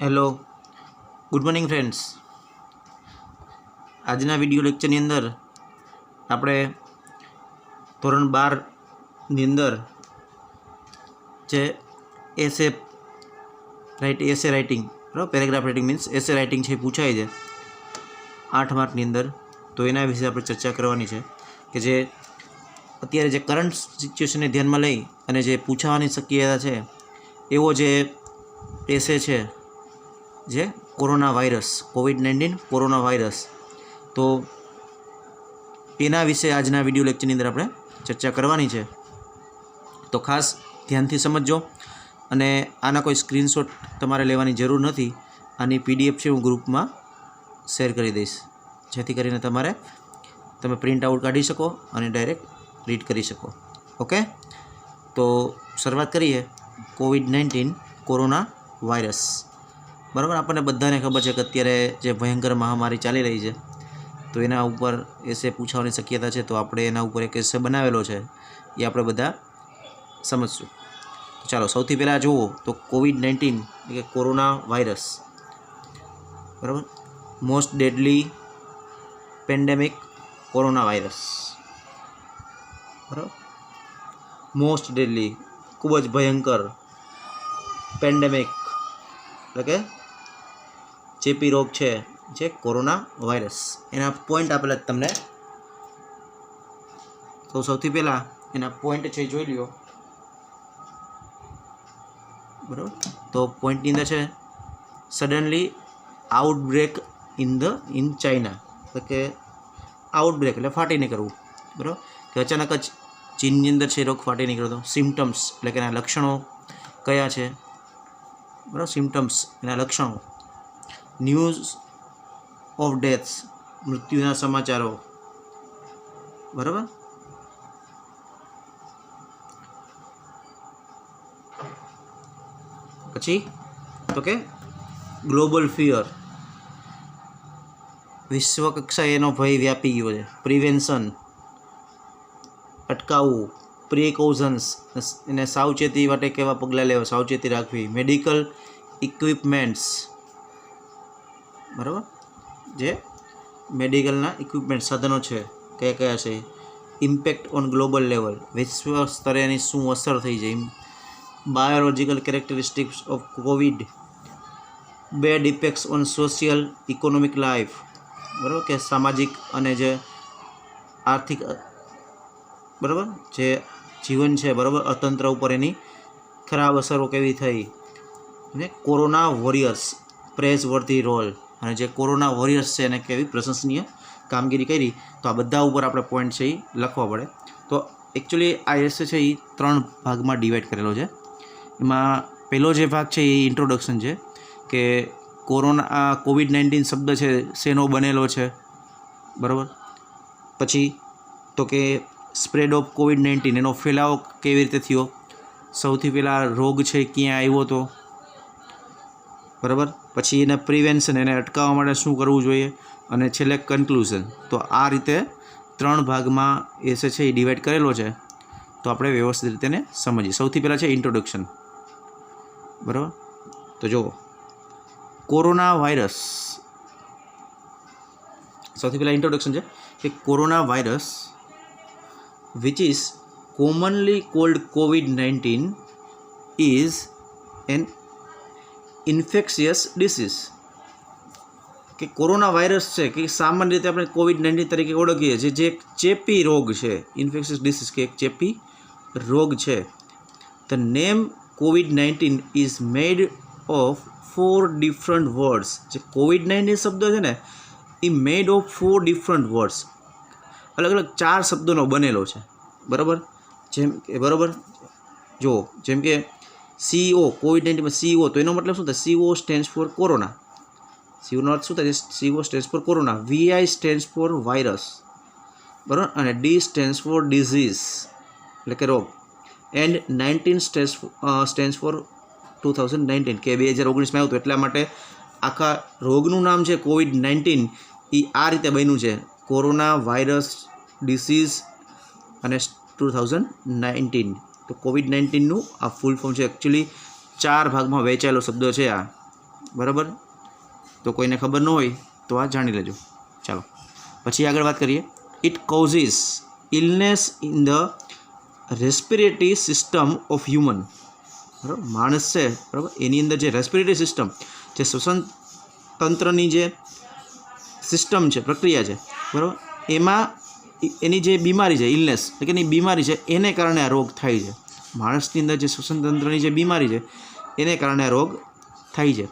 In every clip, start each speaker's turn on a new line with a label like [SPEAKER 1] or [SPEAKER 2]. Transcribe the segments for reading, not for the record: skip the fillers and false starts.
[SPEAKER 1] Hello, good morning friends. આજના video લેક્ચરની અંદર આપણે ધોરણ 12ની અંદર જે એસે રાઇટિંગ બરાબર, paragraph writing means essay writing છે, પૂછાય છે 8 માર્કની અંદર. તો એના વિશે આપણે ચર્ચા કરવાની છે કે જે અત્યારે જે કરંટ સિચ્યુએશનને ધ્યાનમાં લઈ અને જે પૂછાવાની શક્યતા છે એવો જે એસે છે જે corona virus, COVID-19 corona virus, તો એના વિશે આજના વિડીયો લેક્ચરની અંદર આપણે ચર્ચા કરવાની છે. તો ખાસ ધ્યાનથી સમજજો અને આના કોઈ સ્ક્રીનશોટ તમારે લેવાની જરૂર નથી. આની PDF છે હું ગ્રુપમાં શેર કરી દઈશ, જેથી કરીને તમે પ્રિન્ટ આઉટ કાઢી શકો અને ડાયરેક્ટ રીડ કરી શકો. ઓકે, તો શરૂઆત કરીએ. COVID-19 કોરોના વાયરસ, બરાબર. આપણને બધાને ખબર છે કે અત્યારે જે ભયંકર મહામારી ચાલી રહી છે તો એના ઉપર એસે પૂછવાની શક્યતા છે. તો આપણે એના ઉપર એક એસે બનાવેલો છે, એ આપણે બધા સમજશું. ચાલો, સૌથી પહેલાં જુઓ તો COVID-19 એટલે કે કોરોના વાયરસ, બરાબર. Most deadly pandemic corona virus, બરાબર. મોસ્ટ ડેડલી ખૂબ જ ભયંકર, પેન્ડેમિક એટલે કે ચેપી રોગ છે જે કોરોના વાયરસ. એના પોઈન્ટ આપેલા જ તમને, તો સૌથી પહેલાં એના પોઈન્ટ છે જોઈ લ્યો, બરાબર. તો પોઈન્ટની અંદર છે સડનલી આઉટબ્રેક ઇન ચાઇના, એટલે કે આઉટબ્રેક એટલે ફાટી નીકળવું, બરાબર. કે અચાનક જ ચીનની અંદર છે રોગ ફાટી નીકળ્યો હતો. સિમ્ટમ્સ એટલે કે એના લક્ષણો કયા છે, બરાબર. સિમ્ટમ્સ એના લક્ષણો. ન્યૂઝ ઓફ ડેથ્સ મૃત્યુના સમાચારો, બરાબર. પછી તો કે ગ્લોબલ ફિયર, વિશ્વ કક્ષાએ એનો ભય વ્યાપી ગયો છે. પ્રિવેન્શન અટકાવવું, પ્રિકોઝન્સ એને સાવચેતી માટે કેવા પગલાં લેવા, સાવચેતી રાખવી. મેડિકલ ઇક્વિપમેન્ટ્સ, બરાબર. જે મેડિકલના ઇક્વિપમેન્ટ સાધનો છે કયા કયા છે. ઇમ્પેક્ટ ઓન ગ્લોબલ લેવલ, વિશ્વ સ્તરે એની શું અસર થઈ છે. Biological characteristics of COVID, bad effects on social economic life, બરાબર. કે સામાજિક અને જે આર્થિક, બરાબર, જે જીવન છે, બરાબર, અર્થતંત્ર ઉપર એની ખરાબ અસરો કેવી થઈ. અને કોરોના વોરિયર્સ પ્રેઝ વર્ધી રોલ, અને જે કોરોના વોરિયર્સ છે એને કેવી પ્રશંસનીય કામગીરી કરી. તો આ બધા ઉપર આપણે પોઈન્ટ છે એ લખવા પડે. તો એકચ્યુઅલી આ એસે છે એ 3 ભાગમાં ડિવાઈડ કરેલો છે. એમાં પહેલો જે ભાગ છે એ ઇન્ટ્રોડક્શન છે કે COVID-19 શબ્દ છે શેનો બનેલો છે, બરાબર. પછી તો કે સ્પ્રેડ ઓફ COVID-19 એનો ફેલાવો કેવી રીતે થયો, સૌથી પહેલાં રોગ છે ક્યાં આવ્યો હતો, બરાબર. પછી એના પ્રિવેન્શન, એને અટકાવવા માટે શું કરવું જોઈએ, અને છેલ્લે કન્ક્લુઝન. તો આ રીતે 3 ભાગમાં એસે છે એ ડિવાઈડ કરેલો છે. તો આપણે વ્યવસ્થિત રીતે એને સમજીએ. સૌથી પહેલાં છે ઇન્ટ્રોડક્શન, બરાબર. તો જુઓ, કોરોના વાયરસ, સૌથી પહેલાં ઇન્ટ્રોડક્શન છે કે corona virus which is commonly called COVID-19 is an infectious disease. કે કોરોના વાયરસ છે કે સામાન્ય રીતે આપણે COVID-19 તરીકે ઓળખીએ છીએ, જે એક ચેપી રોગ છે. ઇન્ફેક્શિયસ ડિસીઝ કે એક ચેપી રોગ છે. The name COVID-19 is made of 4 different words. જે COVID-19 શબ્દ છે ને એ મેડ ઓફ 4 ડિફરન્ટ વર્ડ્સ, અલગ અલગ 4 શબ્દોનો બનેલો છે, બરાબર. જેમ કે, બરાબર, જુઓ, જેમ કે CO, COVID-19માં CO, તો એનો મતલબ શું થાય? CO stands for corona. CO નો અર્થ શું થાય? CO stands for corona. VI stands for virus, બરાબર. અને D સ્ટેન્ડ્સ ફોર ડિઝીઝ એટલે કે રોગ. એન્ડ 19 સ્ટેન્ડ્સ ફોર 2019 કે 2019માં આવ્યું હતું. એટલા માટે આખા રોગનું નામ છે COVID-19 એ આ રીતે બન્યું છે, કોરોના વાયરસ ડિસીઝ અને 2019. તો COVID-19નું આ ફૂલ ફોર્મ છે. એકચ્યુઅલી 4 ભાગમાં વહેંચાયેલો શબ્દ છે આ, બરાબર, તો કોઈને ખબર ન હોય તો આ જાણી લેજો. ચાલો પછી આગળ વાત કરીએ. It causes illness in the respiratory system of human. બરાબર, માણસ છે બરાબર, એની અંદર જે રેસ્પિરેટરી સિસ્ટમ, જે શ્વસન તંત્રની જે સિસ્ટમ છે, પ્રક્રિયા છે બરાબર, એમાં એની જે બીમારી છે, ઇલનેસ એટલે કે એની બીમારી છે, એને કારણે આ રોગ થાય છે. માણસની અંદર જે શ્વસન તંત્રની જે બીમારી છે એને કારણે આ રોગ થાય છે.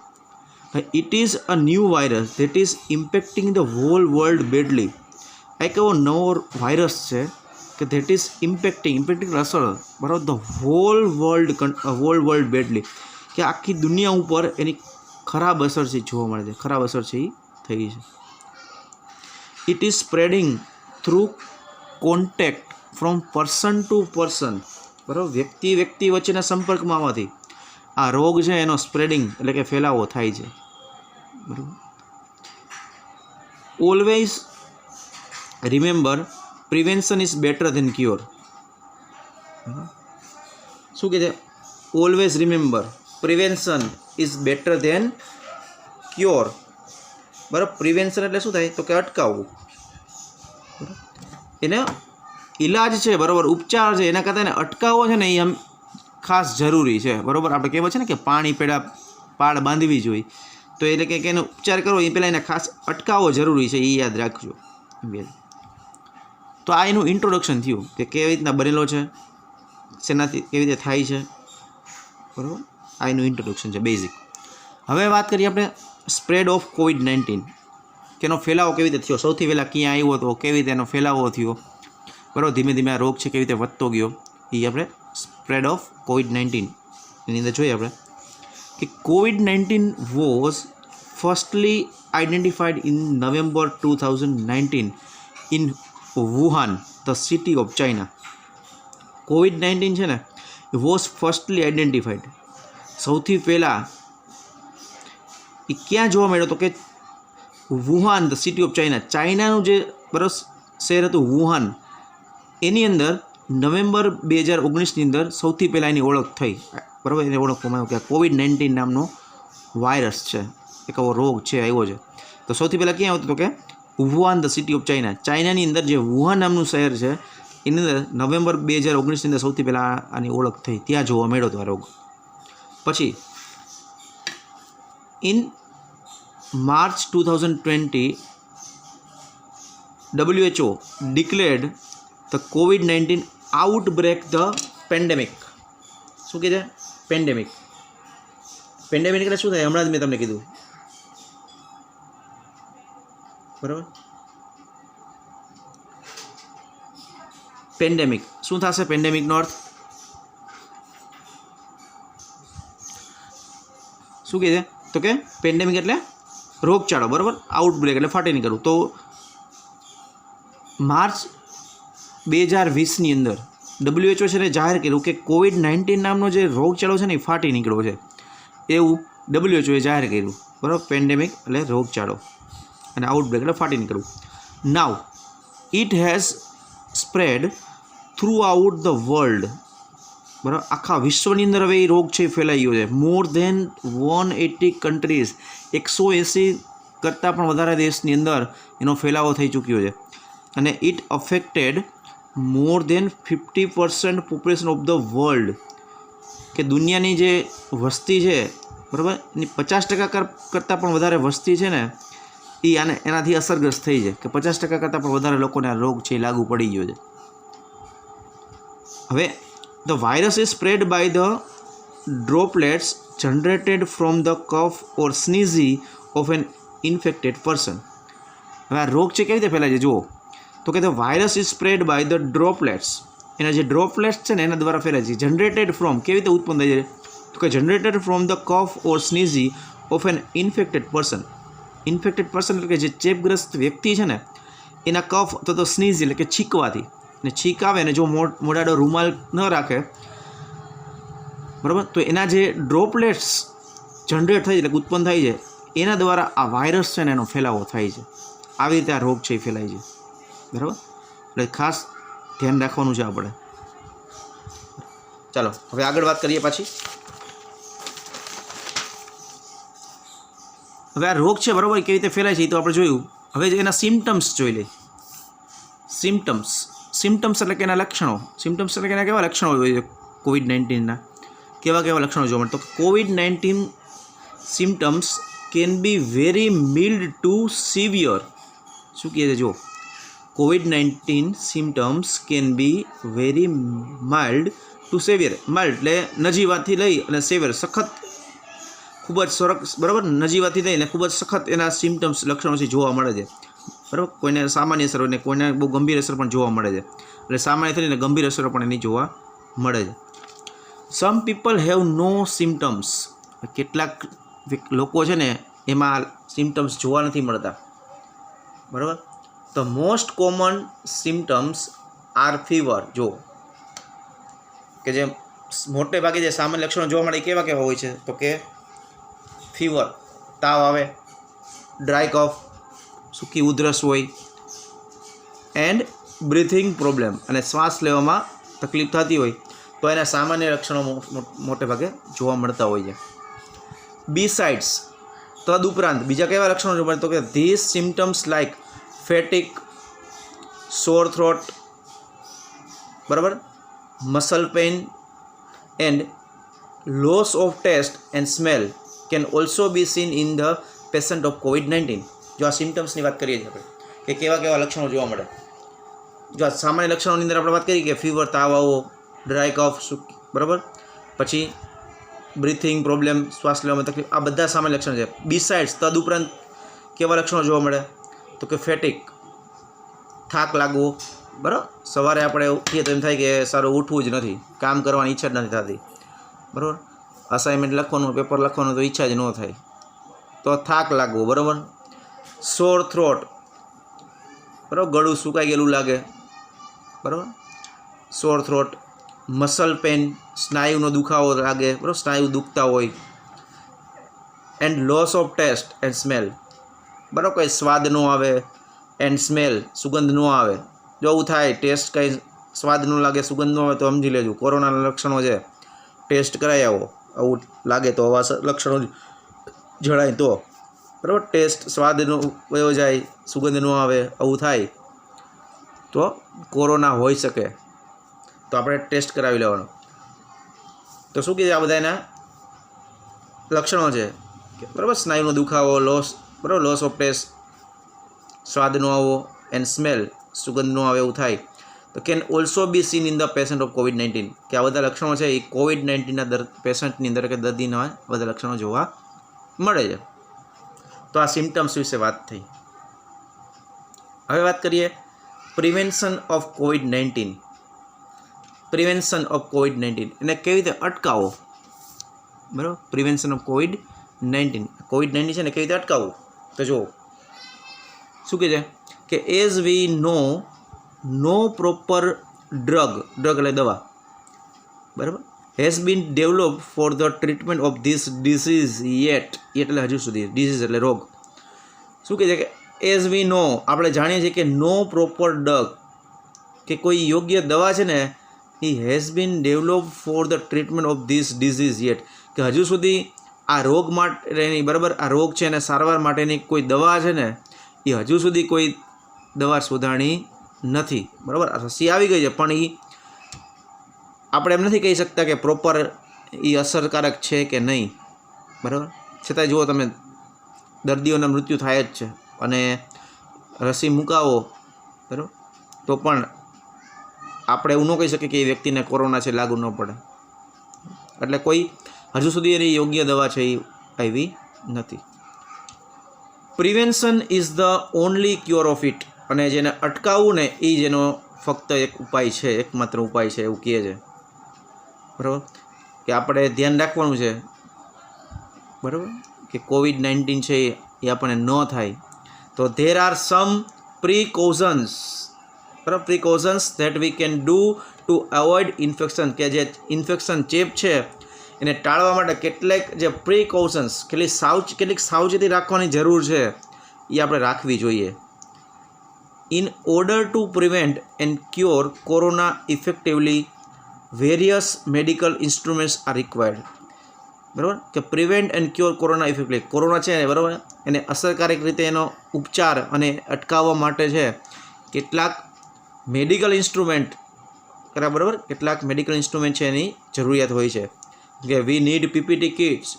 [SPEAKER 1] It is a new virus that is impacting the whole world badly. આ એક એવો નવો વાયરસ છે કે ધેટ ઇઝ ઇમ્પેક્ટિંગ અસર બરાબર ધ હોલ વર્લ્ડ બેડલી, કે આખી દુનિયા ઉપર એની ખરાબ અસર છે જોવા મળે છે, ખરાબ અસર છે એ થઈ છે. It is spreading through contact from person to person. બરાબર, વ્યક્તિ વચ્ચેના સંપર્કમાં આવવાથી આ રોગ છે એનો સ્પ્રેડિંગ એટલે કે ફેલાવો થાય છે. બરાબર, always remember prevention is better than cure. શું કહે છે? Always remember prevention is better than cure. બરાબર, પ્રિવેન્શન એટલે શું થાય? તો કે અટકાવવું. એને ઇલાજ છે બરાબર, ઉપચાર છે, એના કરતાં એને અટકાવવો છે ને એ આમ ખાસ જરૂરી છે. બરાબર, આપણે કહેવાય છે ને કે પાણી પેડા પાળ બાંધવી જોઈએ, તો એટલે કે એનો ઉપચાર કરવો એ પહેલાં એને ખાસ અટકાવવો જરૂરી છે, એ યાદ રાખજો. તો આ એનું ઇન્ટ્રોડક્શન થયું કે કેવી રીતના બનેલો છે, શેનાથી કેવી રીતે થાય છે. બરાબર, આ એનું ઇન્ટ્રોડક્શન છે બેઝિક. હવે વાત કરીએ આપણે સ્પ્રેડ ઓફ COVID-19, કે એનો ફેલાવો કેવી રીતે થયો, સૌથી પહેલાં ક્યાં આવ્યો હતો, કેવી રીતે એનો ફેલાવો થયો. બરાબર, ધીમે ધીમે આ રોગ છે કેવી રીતે વધતો ગયો, એ આપણે સ્પ્રેડ ઓફ COVID-19 એની અંદર જોઈએ આપણે કે COVID-19 was firstly identified in November 2019 in Wuhan, the city of China. COVID-19 છે ને એ વોઝ ફર્સ્ટલી આઇડેન્ટિફાઈડ, સૌથી પહેલાં એ ક્યાં જોવા મળ્યો તો કે Wuhan, the city of China, ચાઇનાનું જે બરસ શહેર હતું વુહાન, એની અંદર નવેમ્બર 2019ની અંદર સૌથી પહેલાં એની ઓળખ થઈ. બરાબર, એને ઓળખવામાં આવ્યું કે COVID-19 નામનો વાયરસ છે, એક એવો રોગ છે, આવ્યો છે. તો સૌથી પહેલાં ક્યાં આવતું? તો કે Wuhan, the city of China, ચાઇનાની અંદર જે વુહાન નામનું શહેર છે એની અંદર નવેમ્બર 2019ની અંદર સૌથી પહેલાં આની ઓળખ થઈ, ત્યાં જોવા મળ્યો હતો આ રોગ. પછી in March 2020 WHO declared the COVID-19 outbreak the pandemic. શું કહે છે? પેન્ડેમિક. પેન્ડેમિક એટલે શું થાય? હમણાં જ મેં તમને કીધું. બરાબર, પેન્ડેમિક શું થશે? પેન્ડેમિકનો અર્થ શું કહે છે? તો કે પેન્ડેમિક એટલે રોગચાળો. બરાબર, આઉટબ્રેક એટલે ફાટી નીકળવું. તો માર્ચ 2020ની અંદર WHO છે ને જાહેર કર્યું કે COVID-19 નામનો જે રોગચાળો છે ને એ ફાટી નીકળ્યો છે, એવું WHOએ જાહેર કર્યું. બરાબર, પેન્ડેમિક એટલે રોગચાળો અને આઉટબ્રેક એટલે ફાટી નીકળવું. Now it has spread through out the world. બરાબર, આખા વિશ્વની અંદર હવે એ રોગ છે ફેલાઈ ગયો છે. મોર ધેન 180 કન્ટ્રીઝ, 180 કરતાં પણ વધારે દેશની અંદર એનો ફેલાવો થઈ ચૂક્યો છે. અને it affected more than 50% population of the world, કે દુનિયાની જે વસ્તી છે બરાબર એની 50% કરતાં પણ વધારે વસ્તી છે ને એ એનાથી અસરગ્રસ્ત થઈ છે, કે 50% કરતાં પણ વધારે લોકોને આ રોગ છે એ લાગુ પડી ગયો છે. હવે the virus is spread by the droplets generated from the cough or sneeze of an infected person. હવે આ રોગ છે કેવી રીતે ફેલાય છે જુઓ, તો કે the virus is spread by the droplets, એના જે ડ્રોપલેટ્સ છે ને એના દ્વારા ફેલાય છે. જનરેટેડ ફ્રોમ કેવી રીતે ઉત્પન્ન થાય છે? તો કે generated from the cough or sneeze of an infected person. Infected person એટલે કે જે ચેપગ્રસ્ત વ્યક્તિ છે ને એના કફ અથવા તો સ્નીઝ એટલે કે છીંકવાથી, ને છીંક આવે ને જો મોઢાડો રૂમાલ ન રાખે બરાબર, તો એના જે ડ્રોપલેટ્સ જનરેટ થાય છે એટલે ઉત્પન્ન થાય છે, એના દ્વારા આ વાયરસ છે ને એનો ફેલાવો થાય છે. આવી રીતે આ રોગ છે એ ફેલાય છે. બરાબર, એટલે ખાસ ધ્યાન રાખવાનું છે આપણે. ચાલો હવે આગળ વાત કરીએ પાછી. હવે આ રોગ છે બરાબર કેવી રીતે ફેલાય છે એ તો આપણે જોયું. હવે એના સિમ્ટમ્સ જોઈ લઈએ. સિમ્ટમ્સ એટલે કે એના લક્ષણો. સિમ્ટમ્સ એટલે કે એના કેવા લક્ષણો હોય છે કોવિડ-19ના, કેવા લક્ષણો જોવા મળે? તો કોવિડ-19 symptoms can be very mild to severe. શું કહે છે જો, કોવિડ-19 symptoms can be very mild to severe. Mild એટલે નજીવાથી લઈ અને સેવિયર સખત, ખૂબ જ સરસ બરાબર, નજીવાથી લઈને ખૂબ જ સખત એના સિમ્ટમ્સ લક્ષણોથી જોવા મળે છે બરાબર. કોઈને સામાન્ય અસર હોય ને કોઈને બહુ ગંભીર અસર પણ જોવા મળે છે. એટલે સામાન્યથી લઈને ગંભીર અસરો પણ એની જોવા મળે છે. Some people have no symptoms. કેટલાક લોકો છે ને એમાં સિમ્ટમ્સ જોવા નથી મળતા બરાબર. The most common symptoms are fever. જો કે જે મોટે ભાગે જે સામાન્ય લક્ષણો જોવા મળે કેવા હોય છે? તો કે ફીવર, તાવ આવે, ડ્રાય કફ, સૂકી ઉધરસ હોય, એન્ડ બ્રીથિંગ પ્રોબ્લેમ, અને શ્વાસ લેવામાં તકલીફ થતી હોય તો એના સામાન્ય લક્ષણો મોટે ભાગે જોવા મળતા હોય છે. બીસાઇડ્સ, તદુપરાંત બીજા કેવા લક્ષણો જોવા મળે? તો કે this symptoms like ફેટિક, sore throat બરાબર, muscle pain and loss of taste and smell can also be seen in the patient of કોવિડ-19. જો આ સિમ્ટમ્સની વાત કરીએ છીએ આપણે કે કેવા લક્ષણો જોવા મળે. જો આ સામાન્ય લક્ષણોની અંદર આપણે વાત કરી કે ફીવર, તાવ આવો, ડ્રાય કફ બરાબર, પછી બ્રીથિંગ પ્રોબ્લેમ, શ્વાસ લેવામાં તકલીફ, આ બધા સામાન્ય લક્ષણો છે. બીસાઇડ્સ, તદુપરાંત કેવા લક્ષણો જોવા મળે? તો કે ફેટિક, થાક લાગવો બરાબર. સવારે આપણે ઉઠીએ તો એમ થાય કે સારું ઉઠવું જ નથી, કામ કરવાની ઈચ્છા જ નથી થતી બરાબર. અસાઇનમેન્ટ લખવાનું, પેપર લખવાનું તો ઈચ્છા જ ન થાય, તો થાક લાગવો બરાબર. સોર થ્રોટ બરાબર, ગળું સુકાઈ ગયેલું લાગે બરાબર, સોર થ્રોટ. મસલ પેન, સ્નાયુનો દુખાવો લાગે બરાબર, સ્નાયુ દુખતા હોય. And loss of taste and smell બરાબર, કંઈ સ્વાદ ન આવે, એન્ડ સ્મેલ, સુગંધ ન આવે. જો આવું થાય, ટેસ્ટ કંઈ સ્વાદ ન લાગે, સુગંધ ન આવે તો સમજી લેજો કોરોનાના લક્ષણો છે. ટેસ્ટ કરાવી આવો, આવું લાગે તો આવા લક્ષણો જણાય તો બરાબર. ટેસ્ટ સ્વાદનો વયો જાય, સુગંધ ન આવે, આવું થાય તો કોરોના હોઈ શકે, તો આપણે ટેસ્ટ કરાવી લેવાનો. તો શું કીધું? આ બધા એના લક્ષણો છે બરાબર. સ્નાયુનો દુખાવો, બરાબર, લોસ ઓફ ટેસ્ટ, સ્વાદ ન આવો, એન્ડ સ્મેલ, સુગંધ ન આવે, એવું થાય તો can also be seen in the patient of COVID-19. કે આ બધા લક્ષણો છે એ કોવિડ-19ના પેશન્ટની અંદર કે દર્દીના બધા લક્ષણો જોવા મળે છે. તો આ સિમ્ટમ્સ વિશે વાત થઈ. હવે વાત કરીએ prevention of COVID-19. Prevention of COVID-19 એને કેવી રીતે અટકાવો બરાબર. પ્રિવેન્શન ઓફ કોવિડ-19 છે ને કેવી રીતે અટકાવવું? તો જુઓ શું કહે છે કે as we know proper drug એટલે દવા બરાબર has been develop for the treatment of this disease yet. એટલે હજુ સુધી ડિસીઝ એટલે રોગ. શું કહે છે કે એઝ વી નો, આપણે જાણીએ છીએ કે નો પ્રોપર ડ્રગ કે કોઈ યોગ્ય દવા છે ને એ has been develop for the treatment of this disease yet. કે હજુ સુધી આ રોગ માટેની બરાબર, આ રોગ છે અને સારવાર માટેની કોઈ દવા છે ને એ હજુ સુધી કોઈ દવા શોધાણી નથી બરાબર. રસી આવી ગઈ છે પણ એ આપણે એમ નથી કહી શકતા કે પ્રોપર એ અસરકારક છે કે નહીં બરાબર. છતાંય જુઓ તમે, દર્દીઓના મૃત્યુ થાય જ છે અને રસી મુકાવો બરાબર તો પણ આપણે એવું ન કહી શકીએ કે એ વ્યક્તિને કોરોના છે લાગુ ન પડે. એટલે કોઈ હજુ સુધી એની યોગ્ય દવા છે એ આવી નથી. Prevention is the only cure of it. અને જેને અટકાવવું ને એ જેનો ફક્ત એક ઉપાય છે, એકમાત્ર ઉપાય છે એવું કહે છે બરાબર. કે આપણે ધ્યાન રાખવાનું છે બરાબર કે કોવિડ-19 છે એ આપણને ન થાય. તો ધેર આર સમ પ્રિકોશન્સ બરાબર, precautions that we can do to avoid infection. કે જે ઇન્ફેક્શન ચેપ છે એને ટાળવા માટે કેટલીક જે પ્રિકોશન્સ, કેટલીક સાવચેતી રાખવાની જરૂર છે એ આપણે રાખવી જોઈએ. In order to prevent and cure corona effectively various medical instruments are required બરાબર, કે prevent and cure corona effectively, corona છે બરાબર એને અસરકારક રીતે એનો ઉપચાર અને અટકાવવા માટે છે કેટલાક મેડિકલ ઇન્સ્ટ્રુમેન્ટ બરાબર, કેટલાક મેડિકલ ઇન્સ્ટ્રુમેન્ટ છે એની જરૂરિયાત હોય છે કે we need PPT kits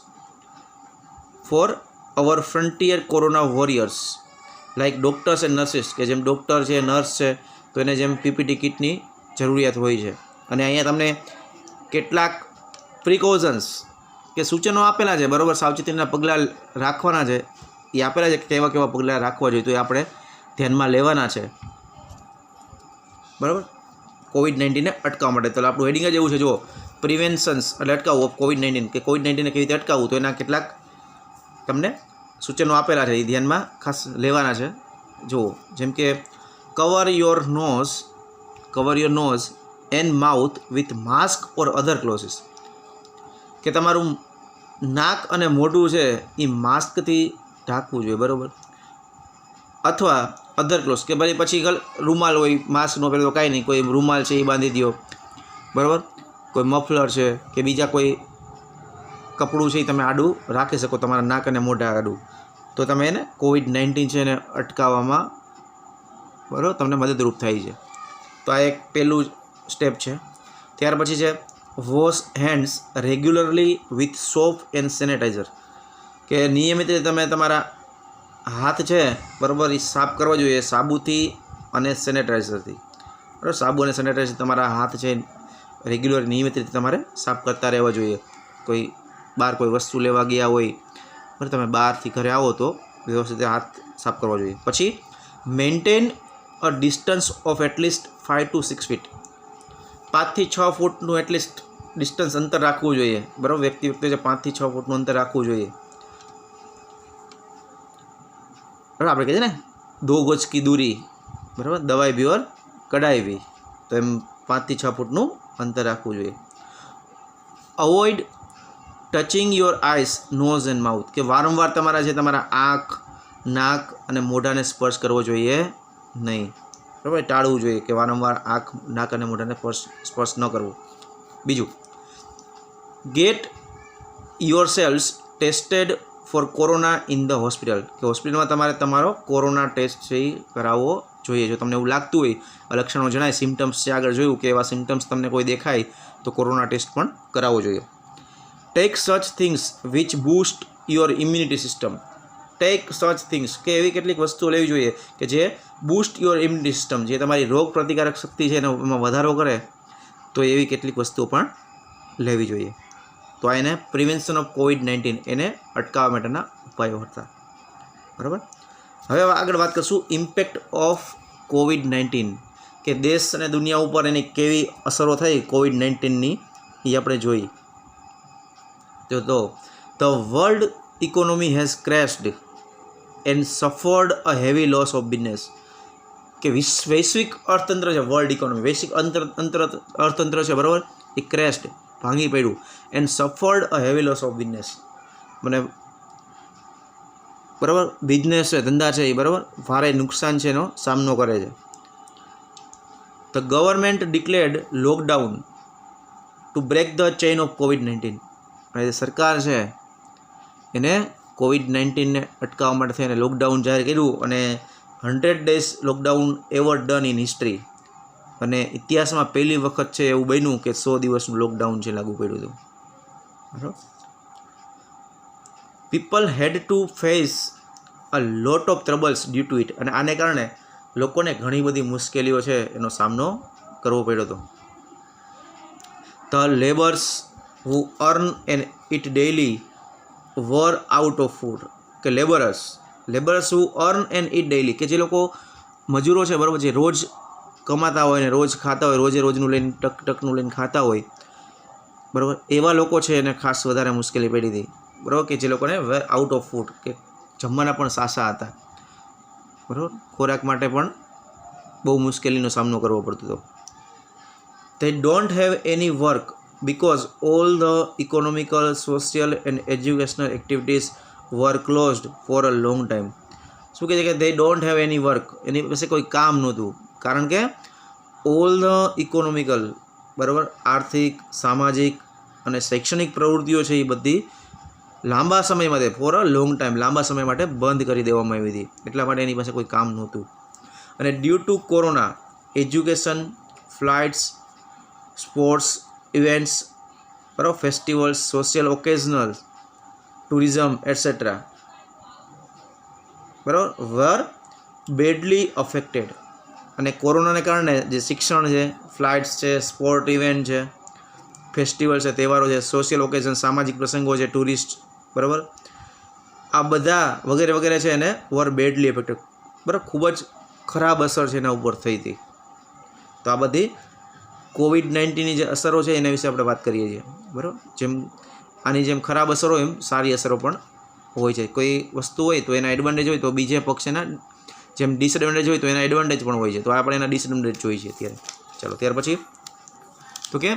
[SPEAKER 1] for our frontier corona warriors like doctors and nurses, કે જેમ ડૉક્ટર છે નર્સ છે તો એને જેમ પીપીટી કિટની જરૂરિયાત હોય છે. અને અહીંયા તમને કેટલાક પ્રિકોઝન્સ કે સૂચનો આપેલા છે બરાબર, સાવચેતીના પગલાં રાખવાના છે એ આપેલા છે કે કેવા કેવા પગલાં રાખવા જોઈએ તો એ આપણે ધ્યાનમાં લેવાના છે બરાબર કોવિડ-19ને અટકાવવા માટે. તો આપણું હેડિંગ જ એવું છે, જુઓ પ્રિવેન્શન્સ એટલે અટકાવવું ઓફ કોવિડ-19, કે કોવિડ-19ને કેવી રીતે અટકાવવું, તો એના કેટલાક તમને સૂચનો આપેલા છે એ ધ્યાનમાં ખાસ લેવાના છે. જુઓ જેમ કે cover your nose and mouth with mask or other clothes, કે તમારું નાક અને મોઢું છે એ માસ્કથી ઢાંકવું જોઈએ બરાબર, અથવા અધર ક્લોથ કે ભાઈ પછી રૂમાલ હોય, માસ્ક ન પહેરે તો કાંઈ નહીં, કોઈ રૂમાલ છે એ બાંધી દો બરાબર, કોઈ મફલર છે કે બીજા કોઈ કપડું છે એ તમે આડું રાખી શકો તમારા નાક અને મોઢા આડું, તો તમે એને કોવિડ-19 છે એને અટકાવવામાં બરાબર તમને મદદરૂપ થાય છે. તો આ એક પહેલું સ્ટેપ છે. ત્યાર પછી છે wash hands regularly with soap and sanitiser, કે નિયમિત રીતે તમે તમારા હાથ છે બરાબર એ સાફ કરવા જોઈએ સાબુથી અને સેનેટાઈઝરથી બરાબર. સાબુ અને સેનેટાઈઝર તમારા હાથ છે રેગ્યુલર નિયમિત રીતે તમારે સાફ કરતા રહેવા જોઈએ. કોઈ બહાર કોઈ વસ્તુ લેવા ગયા હોય બરાબર, તમે બહારથી ઘરે આવો તો વ્યવસ્થિત હાથ સાફ કરવા જોઈએ. પછી maintain a distance of at least 5 to 6 feet, 5 થી 6 ફૂટનું એટલીસ્ટ ડિસ્ટન્સ અંતર રાખવું જોઈએ બરાબર, વ્યક્તિ 5 થી 6 ફૂટનું અંતર રાખવું જોઈએ બરાબર. આપણે કહે છે ને 2 ગજ કી દૂરી બરાબર, દવાઈ ભી ઓર કડાઈ ભી, તો એમ 5 થી 6 ફૂટનું અંતર રાખવું જોઈએ. Avoid touching your eyes nose and mouth, કે વારંવાર તમારા છે તમારા આંખ નાક અને મોઢાને સ્પર્શ કરવો જોઈએ નહીં બરાબર, ટાળવું જોઈએ કે વારંવાર આંખ નાક અને મોઢાને સ્પર્શ ન કરવો. બીજું get yourselves tested for corona in the hospital, કે હોસ્પિટલમાં તમારે તમારો કોરોના ટેસ્ટ છે એ કરાવવો જોઈએ. જો તમને એવું લાગતું હોય લક્ષણો જણાય, સિમ્ટમ્સ છે આગળ જોયું કે એવા સિમ્ટમ્સ તમને કોઈ દેખાય તો કોરોના ટેસ્ટ પણ કરાવવો જોઈએ. Take such things which boost your immunity system, take such things કે એવી કેટલીક વસ્તુઓ લેવી જોઈએ કે જે બૂસ્ટ યોર ઇમ્યુનિટી સિસ્ટમ, જે તમારી રોગ પ્રતિકારક શક્તિ છે એમાં વધારો કરે, તો એવી કેટલીક વસ્તુઓ પણ લેવી જોઈએ. તો આ એને પ્રિવેન્શન ઓફ કોવિડ-19 એને અટકાવવા માટેના ઉપાયો હતા બરાબર. હવે આગળ વાત કરશું ઇમ્પેક્ટ ઓફ કોવિડ-19, કે દેશ અને દુનિયા ઉપર એની કેવી અસરો થઈ કોવિડ-19ની એ આપણે જોઈ. તો the world economy has crashed and suffered a heavy loss of business, કે વૈશ્વિક અર્થતંત્ર છે, વર્લ્ડ ઇકોનોમી વૈશ્વિક અર્થતંત્ર છે બરાબર, એ ક્રેશ્ડ ભાંગી પડ્યું, and suffered a heavy loss of business, મને બરાબર બિઝનેસ છે ધંધા છે એ બરાબર ભારે નુકસાન છે એનો સામનો કરે છે. The government declared lockdown to break the chain of કોવિડ-19, અને સરકાર છે એને કોવિડ-19ને અટકાવવા માટે થઈને લોકડાઉન જાહેર કર્યું, અને 100 days lockdown ever done in history, અને ઇતિહાસમાં પહેલી વખત છે એવું બન્યું કે 100 દિવસનું લોકડાઉન છે લાગુ પડ્યું હતું બરાબર. People had to face a lot of troubles due to it, અને આને કારણે લોકોને ઘણી બધી મુશ્કેલીઓ છે એનો સામનો કરવો પડ્યો હતો. The labours who earn and eat daily were out of food, કે labourers who earn and eat daily, કે જે લોકો મજૂરો છે બરાબર, જે રોજ કમાતા હોય ને રોજ ખાતા હોય, રોજનું લઈને ટકનું લઈને ખાતા હોય બરાબર, એવા લોકો છે એને ખાસ વધારે મુશ્કેલી પડી હતી બરાબર, કે જે લોકોને વેર આઉટ ઓફ ફૂડ, કે જમવાના પણ સાસા હતા બરાબર, ખોરાક માટે પણ બહુ મુશ્કેલીનો સામનો કરવો પડતો હતો. they don't have any work because all the economical, social and educational activities were closed for a long time. શું કહે છે કે they don't have any work, એની પાસે કોઈ કામ નહોતું, કારણ કે ઓલ ધ ઇકોનોમિકલ બરાબર આર્થિક સામાજિક અને શૈક્ષણિક પ્રવૃત્તિઓ છે એ બધી લાંબા સમય માટે, ફોર અ લોંગ ટાઈમ, લાંબા સમય માટે બંધ કરી દેવામાં આવી હતી. એટલા માટે એની પાસે કોઈ કામ નહોતું. અને due to corona education, flights, sports events, બરાબર, festivals, social occasional, tourism etcetera, બરાબર, વર બેડલી અફેક્ટેડ. અને કોરોનાને કારણે જે શિક્ષણ છે, ફ્લાઇટ્સ છે, સ્પોર્ટ ઇવેન્ટ છે, ફેસ્ટિવલ છે, તહેવારો છે, સોશિયલ ઓકેઝન, સામાજિક પ્રસંગો છે, ટુરિસ્ટ, બરાબર, આ બધા વગેરે વગેરે છે એને વર બેડલી અફેક્ટેડ, બરાબર, ખૂબ જ ખરાબ અસર છે એના ઉપર થઈ હતી. તો આ બધી કોવિડ-19ની જે અસરો છે એના વિશે આપણે વાત કરીએ છીએ, બરાબર. જેમ આની જેમ ખરાબ અસરો એમ સારી અસરો પણ હોય છે. કોઈ વસ્તુ હોય તો એના એડવાન્ટેજ હોય તો બીજે પક્ષ એના જેમ ડિસએડવાન્ટેજ હોય તો એના એડવાન્ટેજ પણ હોય છે. તો આપણે એના ડિસએડવાન્ટેજ જોઈએ છીએ અત્યારે. ચાલો ત્યાર પછી તો કે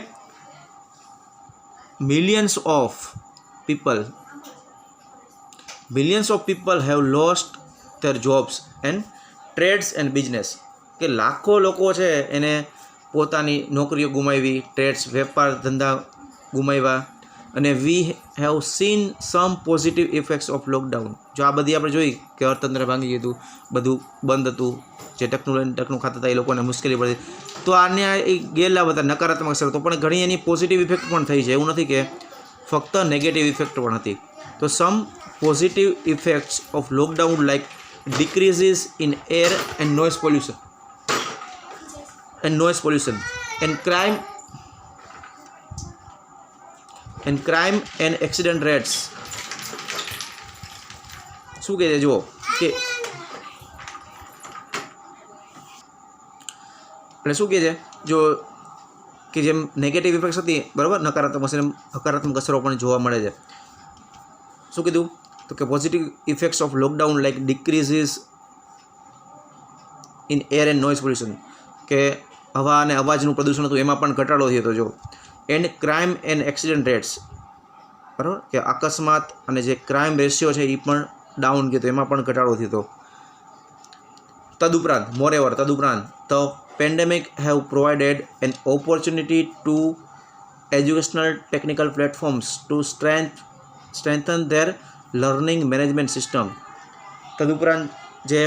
[SPEAKER 1] millions of people have lost their jobs and trades and business. કે લાખો લોકો છે એને પોતાની નોકરીઓ ગુમાવી, ટ્રેડ્સ, વેપાર ધંધા ગુમાવ્યા. અને we have seen some positive effects of lockdown. જો આ બધી આપણે જોઈ કે અર્થતંત્ર ભાંગી ગયું હતું, બધું બંધ હતું, જે ટકનું ખાતા હતા એ લોકોને મુશ્કેલી પડતી, તો આને એ ગેરલાભ હતા, નકારાત્મક અસર. તો પણ ઘણી એની પોઝિટિવ ઇફેક્ટ પણ થઈ છે, એવું નથી કે ફક્ત નેગેટિવ ઇફેક્ટ પણ હતી. તો some positive effects of lockdown like decreases in air and noise pollution and crime and accident rates. શું કહે છે જુઓ કે એટલે શું કહે છે જો કે જેમ નેગેટિવ ઇફેક્ટ્સ હતી, બરાબર, નકારાત્મક અસર, હકારાત્મક અસરો પણ જોવા મળે છે. શું કીધું તો કે positive effects of lockdown like decreases in air and noise pollution, કે હવા અને અવાજનું પ્રદૂષણ હતું એમાં પણ ઘટાડો થયો હતો. જો and crime and accident rates, બરાબર, કે અકસ્માત અને જે ક્રાઇમ રેશિયો છે એ પણ ડાઉન ગયો હતો, એમાં પણ ઘટાડો થયો હતો. તદુપરાંત the pandemic have provided an opportunity to educational technical platforms to strengthen their learning management system. તદુપરાંત જે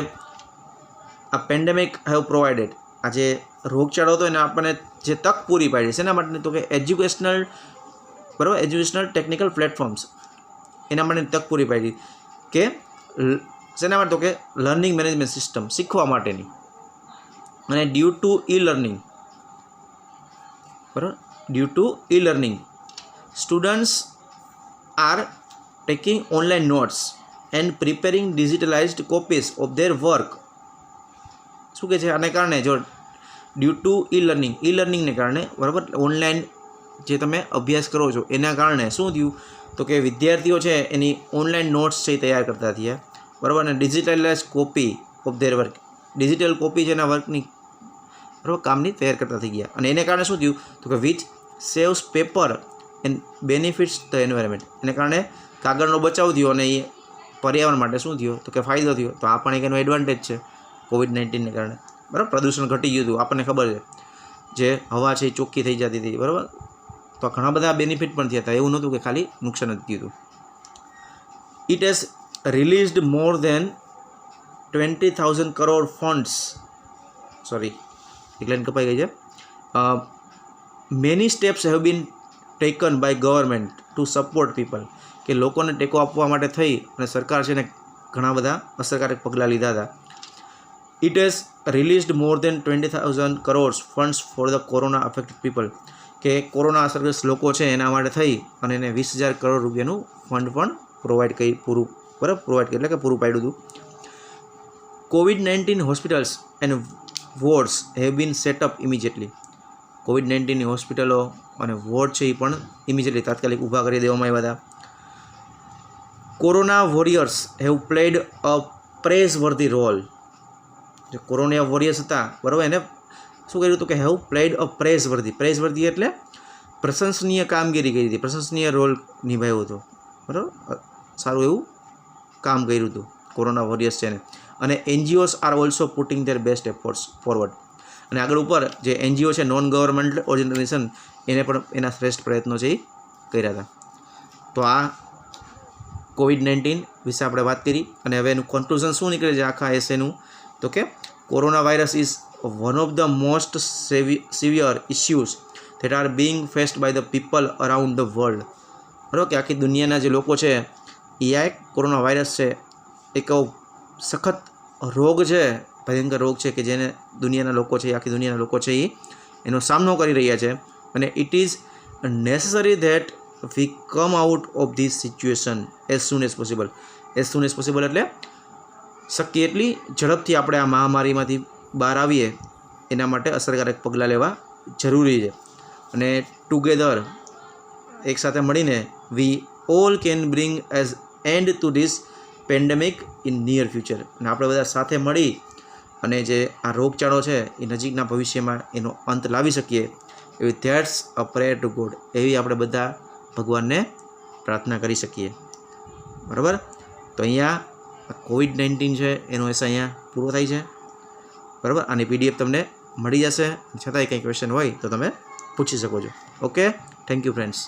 [SPEAKER 1] આ પેન્ડેમિક હેવ પ્રોવાઇડેડ, આ જે રોગચાળો હતો એને આપણને જે તક પૂરી પાડી છે એના માટે, તો કે એજ્યુકેશનલ ટેકનિકલ પ્લેટફોર્મ્સ, એના માટે તક પૂરી પાડી કે શેના માટે, તો કે લર્નિંગ મેનેજમેન્ટ સિસ્ટમ, શીખવા માટેની. અને due to E learning students are taking online notes and preparing digitalized copies of their work. શું કહે છે આને કારણે, જો ડ્યુ ટુ ઈ લર્નિંગને કારણે, બરાબર, ઓનલાઈન જે તમે અભ્યાસ કરો છો એના કારણે શું થયું તો કે વિદ્યાર્થીઓ છે એની ઓનલાઈન નોટ્સ છે એ તૈયાર કરતા થયા, બરાબર, અને digitalise copy of their work, digital copy છે એના વર્કની, બરાબર, કામની તૈયાર કરતા થઈ ગયા. અને એને કારણે શું થયું તો કે which saves paper and benefits the environment. એને કારણે કાગળનો બચાવ થયો અને એ પર્યાવરણ માટે શું થયો તો કે ફાયદો થયો. તો આ પણ એક એનો એડવાન્ટેજ છે કોવિડ-19ને કારણે, બરાબર. પ્રદૂષણ ઘટી ગયું હતું, આપણને ખબર છે, જે હવા છે એ ચોખ્ખી થઈ જતી હતી, બરાબર. તો ઘણા બધા બેનિફિટ પણ થયા હતા, એવું નહોતું કે ખાલી નુકસાન જ થયું હતું. It has released more than 20,000 crore funds, sorry એક લાઈન કપાઈ ગઈ છે. Many steps have been taken by government to support people, કે લોકોને ટેકો આપવા માટે થઈ અને સરકાર છે ને ઘણા બધા અસરકારક પગલાં લીધા હતા. It has released more than 20,000 crores funds for the corona affected people, કે કોરોના અસરગ્રસ્ત લોકો છે એના માટે થઈ અને એને 20,000 કરોડ રૂપિયાનું ફંડ પણ પ્રોવાઈડ એટલે કે પૂરું પાડ્યું હતું. COVID-19 hospitals and wards have been set up immediately. COVID-19ની હોસ્પિટલો અને વોર્ડ છે એ પણ ઇમિજિએટલી તાત્કાલિક ઊભા કરી દેવામાં આવ્યા હતા. Corona warriors have played a praiseworthy role. જે કોરોના વોરિયર્સ હતા, બરાબર, એને શું કર્યું હતું કે have played a praiseworthy એટલે પ્રશંસનીય કામગીરી કરી હતી, પ્રશંસનીય રોલ નિભાવ્યો હતો, બરાબર, સારું એવું કામ કર્યું હતું કોરોના વોરિયર્સ છે એને. અને NGOs are also putting there best efforts forward. અને આગળ ઉપર જે એનજીઓ છે, નોન ગવર્મેન્ટ ઓર્ગેનાઇઝેશન, એને પણ એના શ્રેષ્ઠ પ્રયત્નો છે એ કર્યા હતા. તો આ કોવિડ-19 વિશે આપણે વાત કરી અને હવે એનું કન્ક્લુઝન શું નીકળે છે આખા એસેનું, તો કે corona virus is one of the most severe issues that are being faced by the people around the world. બરાબર કે આખી દુનિયાના જે લોકો છે એ આ એક કોરોના વાયરસ છે, એક સખત રોગ છે, ભયંકર રોગ છે કે જેને દુનિયાના લોકો છે, આખી દુનિયાના લોકો છે એ એનો સામનો કરી રહ્યા છે. અને it is necessary that we come out of this situation as soon as possible. As soon as possible એટલે શક્ય એટલી ઝડપથી આપણે આ મહામારીમાંથી બહાર આવીએ એના માટે અસરકારક પગલાં લેવા જરૂરી છે. અને ટુગેધર એકસાથે મળીને we all can bring as and two this pandemic in near future. અને આપણે બધા સાથે મળી અને જે આ રોગચાળો છે એ નજીકના ભવિષ્યમાં એનો અંત લાવી શકીએ એવી that's a prayer two God, એવી આપણે બધા ભગવાનને પ્રાર્થના કરી શકીએ. બરાબર. તો અહીંયા કોવિડ-19 છે એનો એસ અહીંયા પૂરો થાય છે. બરાબર. આની PDF તમને મળી જશે. છતાંય કંઈ ક્વેશ્ચન હોય તો તમે પૂછી શકો છો. Okay, thank you friends.